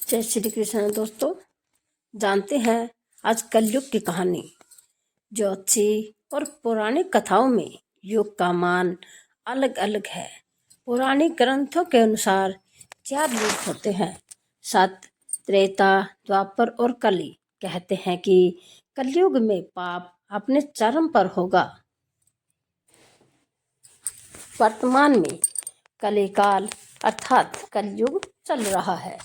जय श्री कृष्ण दोस्तों। जानते हैं आज कलयुग की कहानी। ज्योतिषी और पौराणिक कथाओं में युग का मान अलग अलग है। पौराणिक ग्रंथों के अनुसार 4 युग होते हैं, सत्य, त्रेता, द्वापर और कली। कहते हैं कि कलयुग में पाप अपने चरम पर होगा। वर्तमान में कलिकाल अर्थात कलयुग चल रहा है।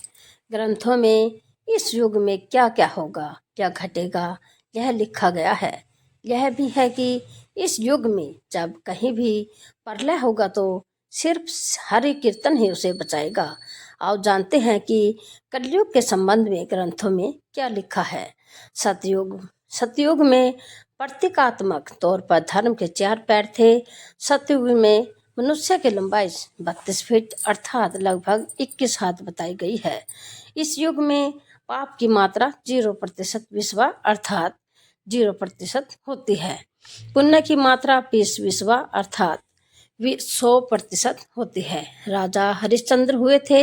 ग्रंथों में इस युग में क्या क्या होगा, क्या घटेगा, यह लिखा गया है। यह भी है कि इस युग में जब कहीं भी प्रलय होगा तो सिर्फ हरि कीर्तन ही उसे बचाएगा। आओ जानते हैं कि कलयुग के संबंध में ग्रंथों में क्या लिखा है। सतयुग। सतयुग में प्रतीकात्मक तौर पर धर्म के 4 पैर थे। सतयुग में मनुष्य की लंबाई 32 फीट अर्थात लगभग 21 हाथ बताई गई है। इस युग में पाप की मात्रा 0% विश्वा अर्थात 0% होती है। पुण्य की मात्रा 20 विश्वा अर्थात 100% होती है। राजा हरिश्चंद्र हुए थे।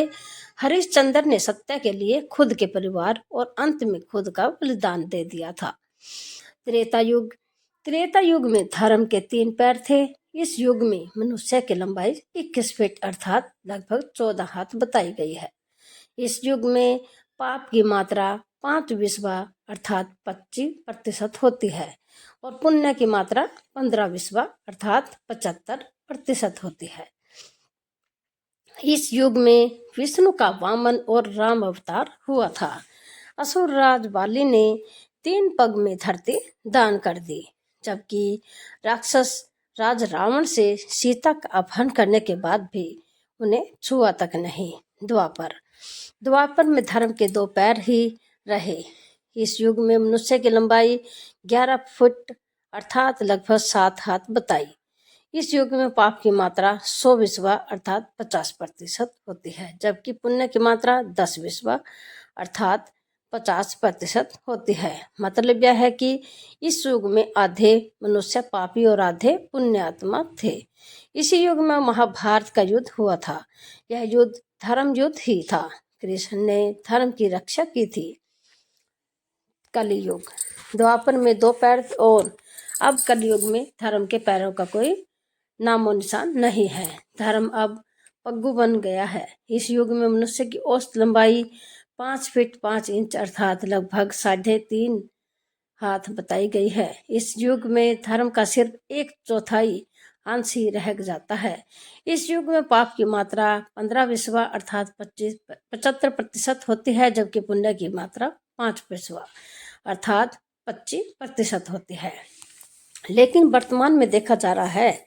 हरिश्चंद्र ने सत्य के लिए खुद के परिवार और अंत में खुद का बलिदान दे दिया था। त्रेता युग। त्रेता युग में धर्म के 3 पैर थे। इस युग में मनुष्य की लंबाई 21 फीट अर्थात लगभग 14 हाथ बताई गई है। इस युग में पाप की मात्रा 5 विश्वा अर्थात 25% होती है और पुण्य की मात्रा 15 विश्वा अर्थात 75% होती है। इस युग में विष्णु का वामन और राम अवतार हुआ था। असुर राज बाली ने 3 पग में धरती दान कर दी, जबकि राक्षस राज रावण से सीता का अपहरण करने के बाद भी उन्हें छुआ तक नहीं। द्वापर। द्वापर में धर्म के 2 पैर ही रहे। इस युग में मनुष्य की लंबाई 11 फुट अर्थात लगभग 7 हाथ बताई। इस युग में पाप की मात्रा 100 विश्वा अर्थात 50% होती है, जबकि पुण्य की मात्रा 10 विश्वा अर्थात 50% होती है। मतलब यह है कि इस युग में आधे मनुष्य पापी और आधे पुण्यात्मा थे। इसी युग में महाभारत का युद्ध हुआ था। यह युद्ध धर्म युद्ध ही था। कृष्ण ने धर्म की रक्षा की थी। कलियुग। द्वापर में 2 पैर और अब कलयुग में धर्म के पैरों का कोई नामो निशान नहीं है। धर्म अब पग्गू बन गया है। इस युग में मनुष्य की औसत लंबाई 5 फीट 5 इंच अर्थात लगभग 3.5 हाथ बताई गई है। इस युग में धर्म का सिर्फ 1/4 अंश ही रह जाता है। इस युग में पाप की मात्रा 15 विश्वा अर्थात 75% होती है, जबकि पुण्य की मात्रा 5 विश्वा अर्थात 25% होती है। लेकिन वर्तमान में देखा जा रहा है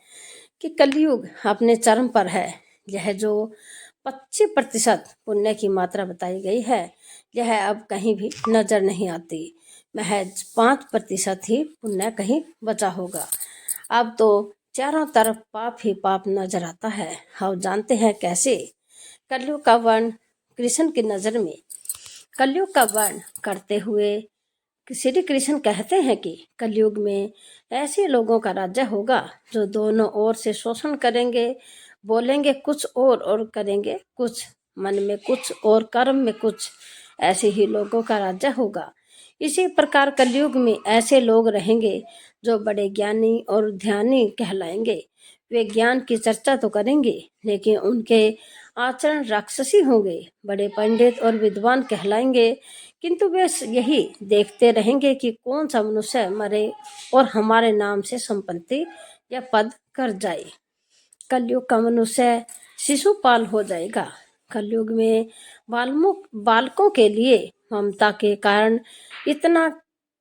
कि कलयुग अपने चरम पर है। यह जो 25% पुण्य की मात्रा बताई गई है, यह अब कहीं भी नजर नहीं आती। महज 5% ही पुण्य कहीं बचा होगा। अब तो चारों तरफ पाप ही पाप नजर आता है। हम जानते हैं कैसे। कलयुग का वर्ण कृष्ण की नजर में कलयुग का वर्ण करते हुए श्री कृष्ण कहते हैं कि कलयुग में ऐसे लोगों का राज्य होगा जो दोनों ओर से शोषण करेंगे, बोलेंगे कुछ और करेंगे कुछ, मन में कुछ और कर्म में कुछ। ऐसे ही लोगों का राज्य होगा। इसी प्रकार कलयुग में ऐसे लोग रहेंगे जो बड़े ज्ञानी और ध्यानी कहलाएंगे। वे ज्ञान की चर्चा तो करेंगे, लेकिन उनके आचरण राक्षसी होंगे। बड़े पंडित और विद्वान कहलाएंगे, किंतु वे यही देखते रहेंगे कि कौन सा मनुष्य मरे और हमारे नाम से संपत्ति या पद कर जाए। कलयुग का मनुष्य शिशुपाल हो जाएगा। कलयुग में बालकों के लिए ममता के कारण इतना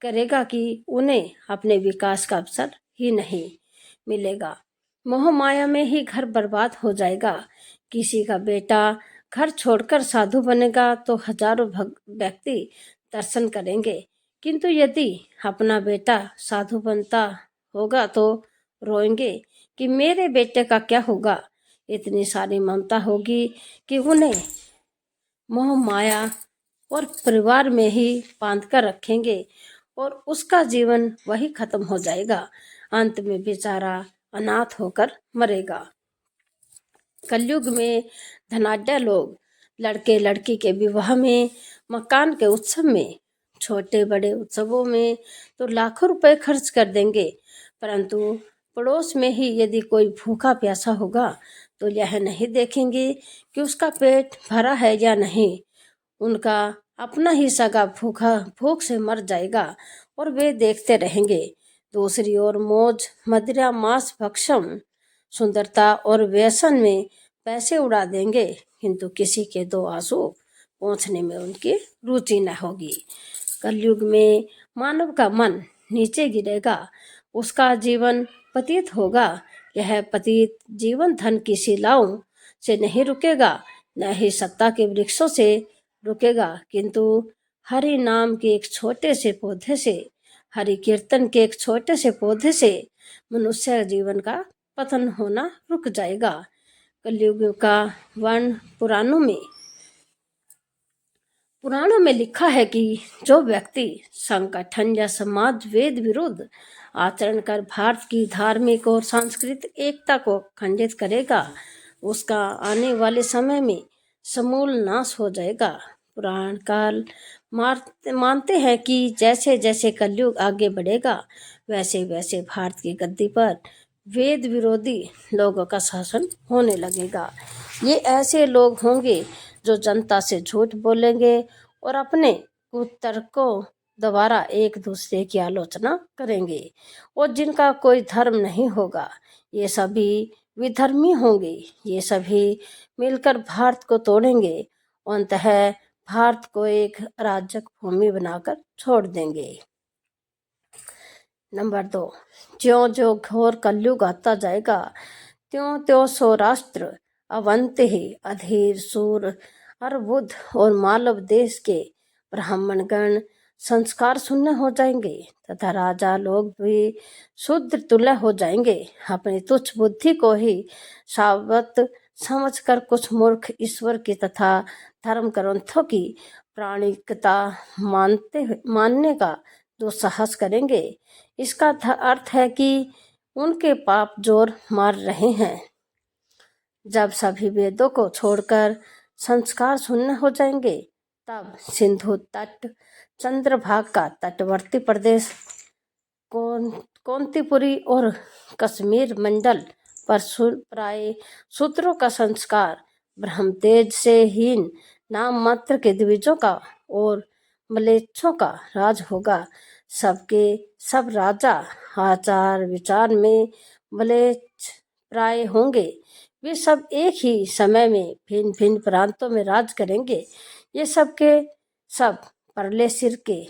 करेगा कि उन्हें अपने विकास का अवसर ही नहीं मिलेगा। मोह माया में ही घर बर्बाद हो जाएगा। किसी का बेटा घर छोड़कर साधु बनेगा तो हजारों व्यक्ति दर्शन करेंगे, किंतु यदि अपना बेटा साधु बनता होगा तो रोएंगे कि मेरे बेटे का क्या होगा। इतनी सारी ममता होगी कि उन्हें मोह माया और परिवार में ही बांध कर रखेंगे और उसका जीवन वही खत्म हो जाएगा। अंत में बेचारा अनाथ होकर मरेगा। कलयुग में धनाढ्य लोग लड़के लड़की के विवाह में मकान के उत्सव में, छोटे बड़े उत्सवों में तो लाखों रुपए खर्च कर देंगे, परंतु पड़ोस में ही यदि कोई भूखा प्यासा होगा तो यह नहीं देखेंगे कि उसका पेट भरा है या नहीं। उनका अपना ही सगा भूखा भूख से मर जाएगा और वे देखते रहेंगे। दूसरी ओर मौज मदिरा मांस भक्षण सुंदरता और व्यसन में पैसे उड़ा देंगे, किंतु किसी के दो आंसू पहुंचने में उनकी रुचि न होगी। कलयुग में मानव का मन नीचे गिरेगा, उसका जीवन पतित होगा। यह पतित जीवन धन की शिलाओं से नहीं रुकेगा, न ही सत्ता के वृक्षों से रुकेगा, किंतु हरि नाम के एक छोटे से पौधे से, हरि कीर्तन के एक छोटे से पौधे से मनुष्य जीवन का पतन होना रुक जाएगा। कलयुग का वर्ण पुराणों में लिखा है कि जो व्यक्ति संगठन या समाज वेद विरुद्ध आचरण कर भारत की धार्मिक और सांस्कृतिक एकता को खंडित करेगा, उसका आने वाले समय में समूल नाश हो जाएगा। पुराण काल मानते हैं कि जैसे जैसे कलयुग आगे बढ़ेगा, वैसे वैसे भारत की गद्दी पर वेद विरोधी लोगों का शासन होने लगेगा। ये ऐसे लोग होंगे जो जनता से झूठ बोलेंगे और अपने कुतर्कों द्वारा एक दूसरे की आलोचना करेंगे, और जिनका कोई धर्म नहीं होगा। ये सभी विधर्मी होंगे। ये सभी मिलकर भारत को तोड़ेंगे और अंततः भारत को एक अराजक भूमि बनाकर छोड़ देंगे। नंबर 2, ज्यों ज्यों घोर कलयुग आता जाएगा, त्यों त्यों सौराष्ट्र अवंति अधीर सूर अर्बुद और मालव देश के ब्राह्मण गण संस्कार शून्य हो जाएंगे तथा राजा लोग भी शुद्ध तुल्य हो जाएंगे। अपनी तुच्छ बुद्धि को ही सावत समझकर कुछ मूर्ख ईश्वर की तथा धर्म ग्रंथों की प्राणिकता मानने का दुस्साहस करेंगे। इसका अर्थ है कि उनके पाप जोर मार रहे हैं। जब सभी वेदों को छोड़कर संस्कार शून्य हो जाएंगे, तब सिंधु तट, चंद्रभाग का तटवर्ती प्रदेश, कौंतीपुरी और कश्मीर मंडल पर प्राय शूद्रों का संस्कार, ब्रह्मतेज से हीन नाम मात्र के द्विजों का और मलेच्छों का राज होगा। सबके सब राजा आचार विचार में मलेच्छ प्राय होंगे। वे सब एक ही समय में भिन्न भिन्न प्रांतों में राज करेंगे। ये सब के सब परले सिर के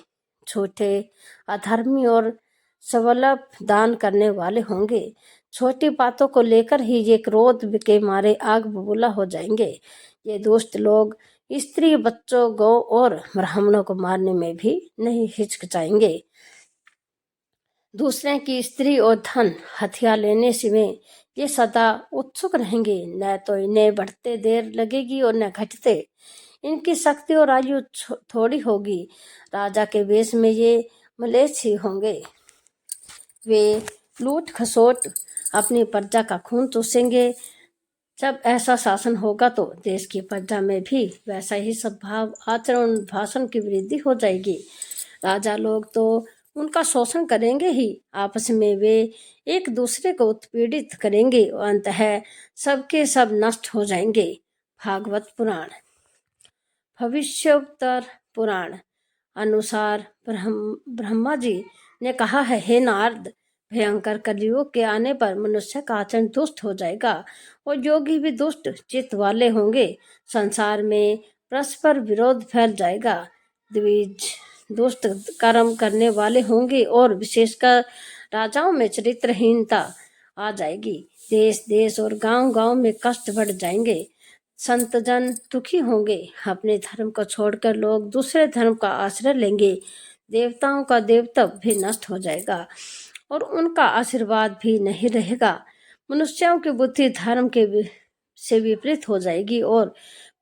झूठे अधर्मी और सवलभ दान करने वाले होंगे। छोटी बातों को लेकर ही ये क्रोध के मारे आग बबूला हो जाएंगे। ये दुष्ट लोग स्त्री, बच्चों, गौ और ब्राह्मणों को मारने में भी नहीं हिचकिचाएंगे। दूसरे की स्त्री और धन हथियार लेने से में ये सदा उत्सुक रहेंगे। न तो इन्हें बढ़ते देर लगेगी और न घटते। इनकी शक्ति और आयु थोड़ी होगी। राजा के वेश में ये मलेच्छ ही होंगे। वे लूट खसोट अपनी प्रजा का खून चूसेंगे। जब ऐसा शासन होगा तो देश की प्रजा में भी वैसा ही सद्भाव, आचरण, भाषण की वृद्धि हो जाएगी। राजा लोग तो उनका शोषण करेंगे ही, आपस में वे एक दूसरे को उत्पीड़ित करेंगे और अंततः सबके सब नष्ट हो जाएंगे। भागवत पुराण भविष्योत्तर पुराण अनुसार ब्रह्मा जी ने कहा है, हे नारद, भयंकर कलयुग के आने पर मनुष्य का आचरण दुष्ट हो जाएगा और योगी भी दुष्ट चित्त वाले होंगे। संसार में परस्पर विरोध फैल जाएगा। द्विज दुष्ट कर्म करने वाले होंगे और विशेषकर राजाओं में चरित्रहीनता आ जाएगी। देश देश और गांव गांव में कष्ट बढ़ जाएंगे। संत जन दुखी होंगे। अपने धर्म को छोड़कर लोग दूसरे धर्म का आश्रय लेंगे। देवताओं का देवत्व भी नष्ट हो जाएगा और उनका आशीर्वाद भी नहीं रहेगा। मनुष्यों की बुद्धि धर्म के से विपरीत हो जाएगी और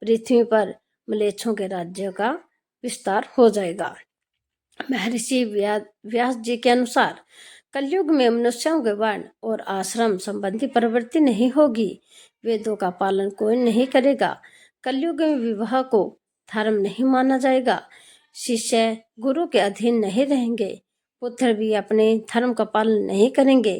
पृथ्वी पर मलेच्छों के राज्य का विस्तार हो जाएगा। महर्षि व्यास जी के अनुसार कलयुग में मनुष्यों के वर्ण और आश्रम संबंधी प्रवृत्ति नहीं होगी। वेदों का पालन कोई नहीं करेगा। कलयुग में विवाह को धर्म नहीं माना जाएगा। शिष्य गुरु के अधीन नहीं रहेंगे। पुत्र भी अपने धर्म का पालन नहीं करेंगे।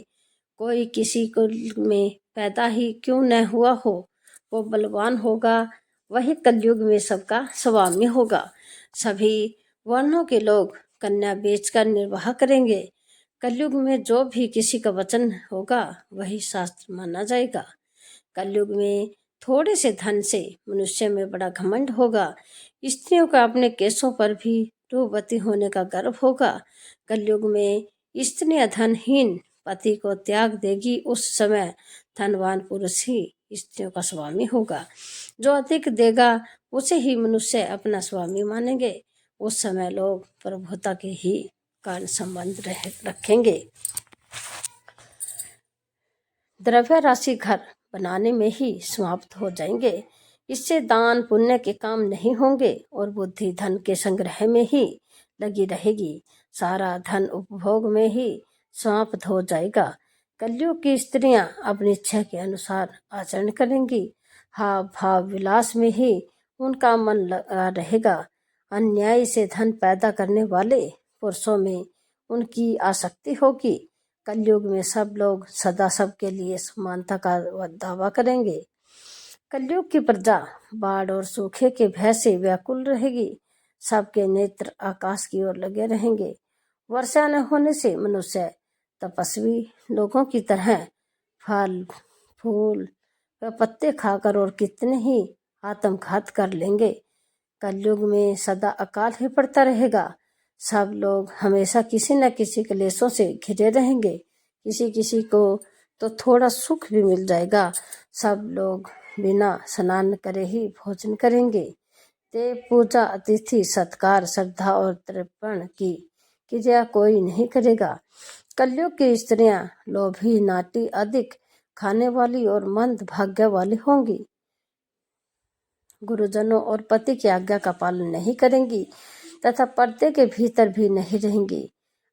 कोई किसी कुल में पैदा ही क्यों न हुआ हो, वो बलवान होगा, वही कलयुग में सबका स्वामी होगा। सभी वर्णों के लोग कन्या बेचकर निर्वाह करेंगे। कलयुग में जो भी किसी का वचन होगा वही शास्त्र माना जाएगा। कलयुग में थोड़े से धन से मनुष्य में बड़ा घमंड होगा। स्त्रियों का अपने केशों पर भी रूपवती होने का गर्व होगा। कलयुग में स्त्रियां धनहीन पति को त्याग देगी। उस समय धनवान पुरुष ही स्त्रियों का स्वामी होगा। जो अधिक देगा उसे ही मनुष्य अपना स्वामी मानेंगे। उस समय लोग प्रभुता के ही कारण संबंध रखेंगे। द्रव्य राशि घर बनाने में ही समाप्त हो जाएंगे। इससे दान पुण्य के काम नहीं होंगे और बुद्धि धन के संग्रह में ही लगी रहेगी। सारा धन उपभोग में ही समाप्त हो जाएगा। कलयुग की स्त्रियां अपनी इच्छा के अनुसार आचरण करेंगी। हाव भाव विलास में ही उनका मन लगा रहेगा। अन्याय से धन पैदा करने वाले पुरुषों में उनकी आसक्ति होगी। कलयुग में सब लोग सदा सबके लिए समानता का दावा करेंगे। कलयुग की प्रजा बाढ़ और सूखे के भय से व्याकुल रहेगी। सबके नेत्र आकाश की ओर लगे रहेंगे। वर्षा न होने से मनुष्य तपस्वी लोगों की तरह फल फूल व पत्ते खाकर और कितने ही आत्मघात कर लेंगे। कलयुग में सदा अकाल ही पड़ता रहेगा। सब लोग हमेशा किसी न किसी क्लेशों से घिरे रहेंगे। किसी किसी को तो थोड़ा सुख भी मिल जाएगा। सब लोग बिना स्नान करे ही भोजन करेंगे। देव पूजा अतिथि सत्कार श्रद्धा और तर्पण की क्रिया कोई नहीं करेगा। कलयुग की स्त्रियां लोभी नाटी अधिक खाने वाली और मंद भाग्य वाली होंगी। गुरुजनों और पति की आज्ञा का पालन नहीं करेंगी तथा पर्दे के भीतर भी नहीं रहेंगी।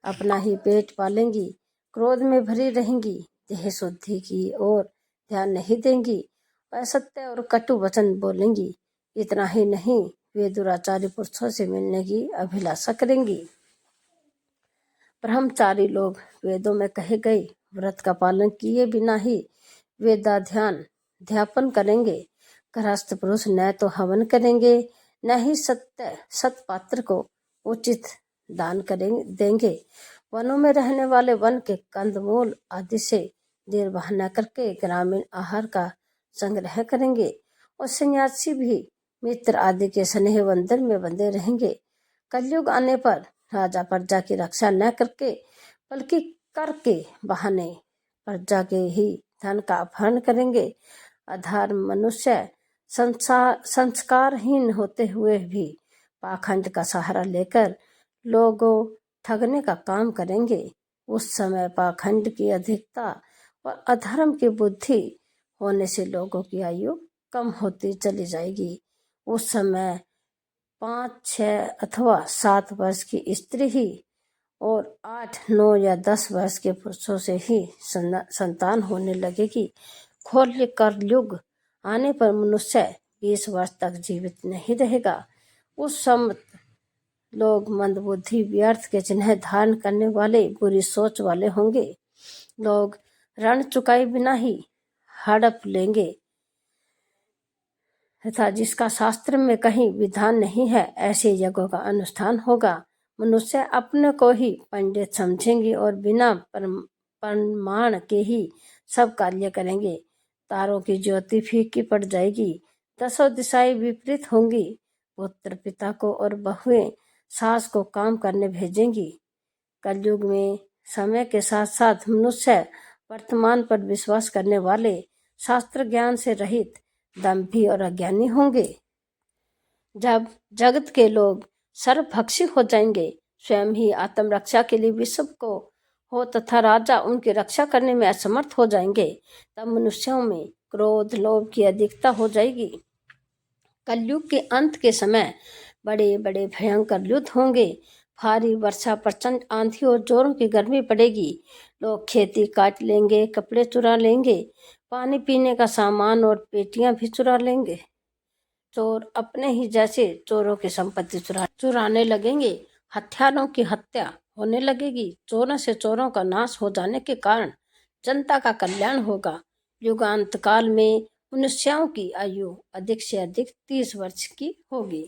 अपना ही पेट पालेंगी। क्रोध में भरी रहेंगी। देह शुद्धि की ओर ध्यान नहीं देंगी। असत्य और कटु वचन बोलेंगी। इतना ही नहीं, वे दुराचारी पुरुषों से मिलने की अभिलाषा करेंगी। ब्रह्मचारी लोग वेदों में कहे गए व्रत का पालन किए बिना ही वेदाध्यापन करेंगे। गृहस्थ पुरुष न तो हवन करेंगे न ही सत्पात्र को उचित दान देंगे। वनों में रहने वाले वन के कंदमूल आदि से निर्वाह न करके ग्रामीण आहार का संग्रह करेंगे। और सन्यासी भी मित्र आदि के स्नेह बंधन में बंधे रहेंगे। कलयुग आने पर राजा प्रजा की रक्षा न करके बल्कि कर के बहाने प्रजा के ही धन का अपहरण करेंगे। अधर्म मनुष्य संस्कारहीन होते हुए भी पाखंड का सहारा लेकर लोगों ठगने का काम करेंगे। उस समय पाखंड की अधिकता और अधर्म की बुद्धि होने से लोगों की आयु कम होती चली जाएगी। उस समय 5, 6 अथवा 7 वर्ष की स्त्री ही और 8, 9 या 10 वर्ष के पुरुषों से ही संतान होने लगेगी। घोर कलयुग आने पर मनुष्य 20 वर्ष तक जीवित नहीं रहेगा। उस समय लोग मंदबुद्धि व्यर्थ के चिन्ह धारण करने वाले बुरी सोच वाले होंगे। लोग ऋण चुकाए बिना ही हड़प लेंगे तथा जिसका शास्त्र में कहीं विधान नहीं है ऐसे यज्ञों का अनुष्ठान होगा। मनुष्य अपने को ही पंडित समझेंगे और बिना प्रमाण के ही सब कार्य करेंगे। तारों की ज्योति फीकी पड़ जाएगी। 10 दिशाएं विपरीत होंगी। पुत्र पिता को और बहुएं सास को काम करने भेजेंगी। कलयुग में समय के साथ साथ मनुष्य वर्तमान पर विश्वास करने वाले शास्त्र ज्ञान से रहित दंभी और अज्ञानी होंगे। जब जगत के लोग सर्वभक्षी हो जाएंगे, स्वयं ही आत्मरक्षा के लिए विश्व को हो तथा राजा उनकी रक्षा करने में असमर्थ हो जाएंगे, तब मनुष्यों में क्रोध लोभ की अधिकता हो जाएगी। कलयुग के अंत के समय बड़े बड़े भयंकर युद्ध होंगे। भारी वर्षा प्रचंड आंधी और जोरों की गर्मी पड़ेगी। लोग खेती काट लेंगे, कपड़े चुरा लेंगे, पानी पीने का सामान और पेटियां भी चुरा लेंगे। चोर अपने ही जैसे चोरों की संपत्ति चुराने लगेंगे। हत्यारों की हत्या होने लगेगी। चोरों से चोरों का नाश हो जाने के कारण जनता का कल्याण होगा। युगांत काल में मनुष्यों की आयु अधिक से अधिक 30 वर्ष की होगी।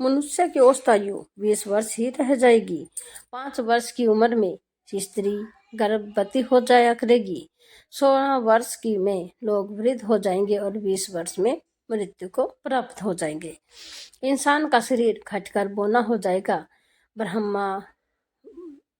मनुष्य की औसत आयु 20 वर्ष ही रह जाएगी। 5 वर्ष की उम्र में स्त्री गर्भवती हो जाया करेगी। 16 वर्ष की में लोग वृद्ध हो जाएंगे और 20 वर्ष में मृत्यु को प्राप्त हो जाएंगे। इंसान का शरीर घटकर बौना हो जाएगा। ब्रह्मा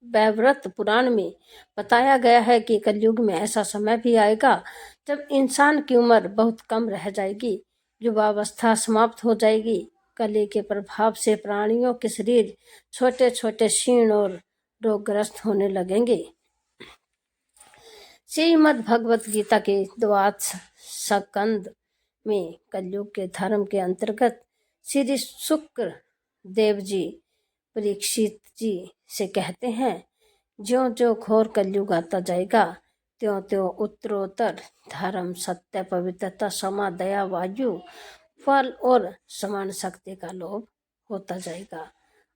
वैवर्त पुराण में बताया गया है कि कलयुग में ऐसा समय भी आएगा जब इंसान की उम्र बहुत कम रह जाएगी। युवावस्था समाप्त हो जाएगी। कली के प्रभाव से प्राणियों के शरीर छोटे छोटे क्षीण और रोगग्रस्त होने लगेंगे। श्रीमद् भगवत गीता के द्वादश स्कंद में कलयुग के धर्म के अंतर्गत श्री शुक्र देव जी परीक्षित जी से कहते हैं, ज्यों ज्यों घोर कलयुग आता जाएगा त्यों त्यों उत्तरोत्तर धर्म, सत्य, पवित्रता, क्षमा, दया, वायु, फल और समान शक्ति का लोभ होता जाएगा।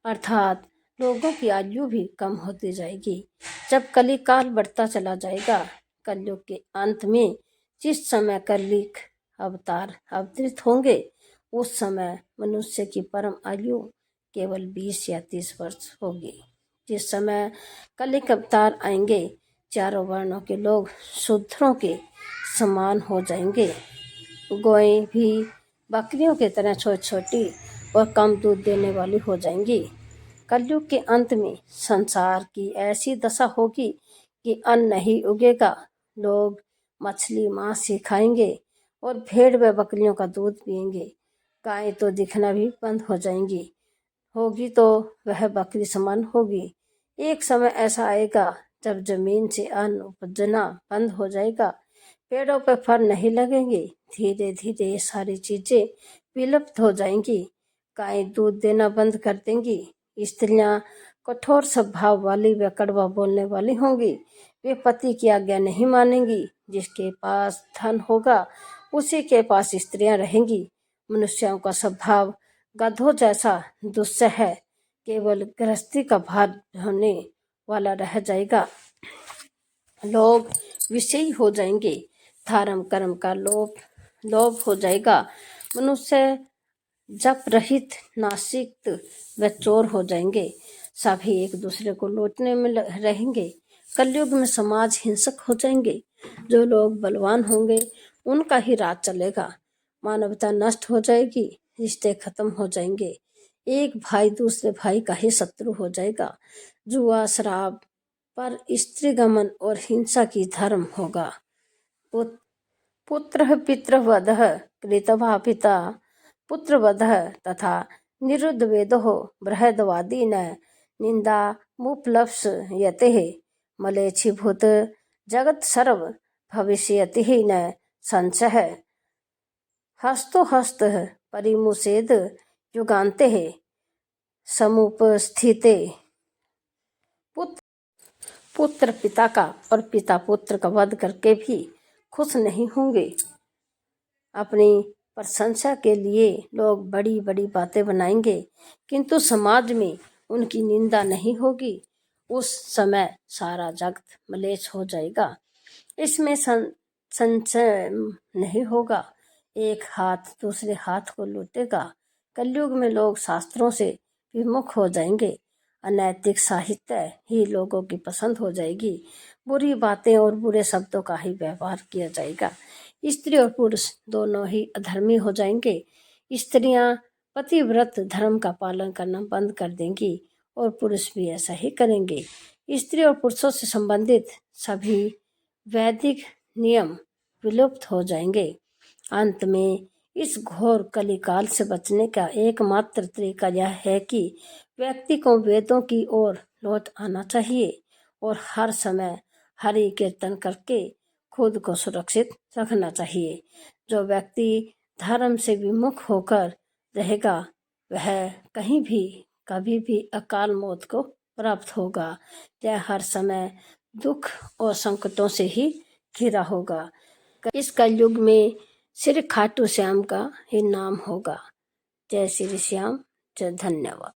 अर्थात लोगों की आयु भी कम होती जाएगी। जब कली काल बढ़ता चला जाएगा, कलयुग के अंत में जिस समय कलिक अवतार अवतरित होंगे उस समय मनुष्य की परम आयु केवल 20 या 30 वर्ष होगी। जिस समय कलिक अवतार आएंगे, चारों वर्णों के लोग शूद्रों के समान हो जाएंगे। गायें भी बकरियों की तरह छोटी छोटी और कम दूध देने वाली हो जाएंगी। कलयुग के अंत में संसार की ऐसी दशा होगी कि अन्न नहीं उगेगा। लोग मछली मांस ही खाएंगे और भेड़ व बकरियों का दूध पिएंगे। गायें तो दिखना भी बंद हो जाएंगी। होगी तो वह बकरी समान होगी। एक समय ऐसा आएगा जब जमीन से अन्न उपजना बंद हो जाएगा। पेड़ों पर फल नहीं लगेंगे। धीरे धीरे ये सारी चीजें विलुप्त हो जाएंगी। गायें दूध देना बंद कर देंगी। स्त्रियां कठोर स्वभाव वाली व कड़वा बोलने वाली होंगी। वे पति की आज्ञा नहीं मानेंगी। जिसके पास धन होगा उसी के पास स्त्रियां रहेंगी। मनुष्यों का स्वभाव गधों जैसा दुस्सह है। केवल गृहस्थी का भार ढोने वाला रह जाएगा। लोग विषयी हो जाएंगे। धर्म कर्म का लोभ हो जाएगा। मनुष्य जप रहित, नास्तिक व चोर हो जाएंगे। सभी एक दूसरे को लूटने में रहेंगे। कलयुग में समाज हिंसक हो जाएंगे। जो लोग बलवान होंगे उनका ही राज चलेगा। मानवता नष्ट हो जाएगी। रिश्ते खत्म हो जाएंगे। एक भाई दूसरे भाई का ही शत्रु हो जाएगा। जुआ, शराब, पर स्त्री गमन और हिंसा की धर्म होगा। पुत्र पितृवधः कृतवा पिता पुत्रवधः तथा निरुद्ध वेदो बृहदवादीन निंदा मुपलप्स्यते मलेच्छीभूत जगत सर्व भविष्यति न संशय हस्तो हस्त परिमुसेद युगान्ते समुपस्थिते। पुत्र पिता का और पिता पुत्र का वध करके भी खुश नहीं होंगे। अपनी प्रशंसा के लिए लोग बड़ी बड़ी बातें बनाएंगे, किंतु समाज में उनकी निंदा नहीं होगी। उस समय सारा जगत मलेच्छ हो जाएगा। इसमें संशय नहीं होगा। एक हाथ दूसरे हाथ को लूटेगा। कलयुग में लोग शास्त्रों से विमुख हो जाएंगे। अनैतिक साहित्य ही लोगों की पसंद हो जाएगी। बुरी बातें और बुरे शब्दों का ही व्यवहार किया जाएगा। स्त्री और पुरुष दोनों ही अधर्मी हो जाएंगे। स्त्रियां पतिव्रत धर्म का पालन करना बंद कर देंगी और पुरुष भी ऐसा ही करेंगे। स्त्री और पुरुषों से संबंधित सभी वैदिक नियम विलुप्त हो जाएंगे। अंत में इस घोर कलिकाल से बचने का एकमात्र तरीका यह है कि व्यक्ति को वेदों की ओर लौट आना चाहिए और हर समय हरि कीर्तन करके खुद को सुरक्षित रखना चाहिए। जो व्यक्ति धर्म से विमुख होकर रहेगा वह कहीं भी कभी भी अकाल मौत को प्राप्त होगा। यह हर समय दुख और संकटों से ही घिरा होगा। इस कलयुग में श्री खाटू श्याम का ही नाम होगा। जय श्री श्याम। जय धन्यवाद।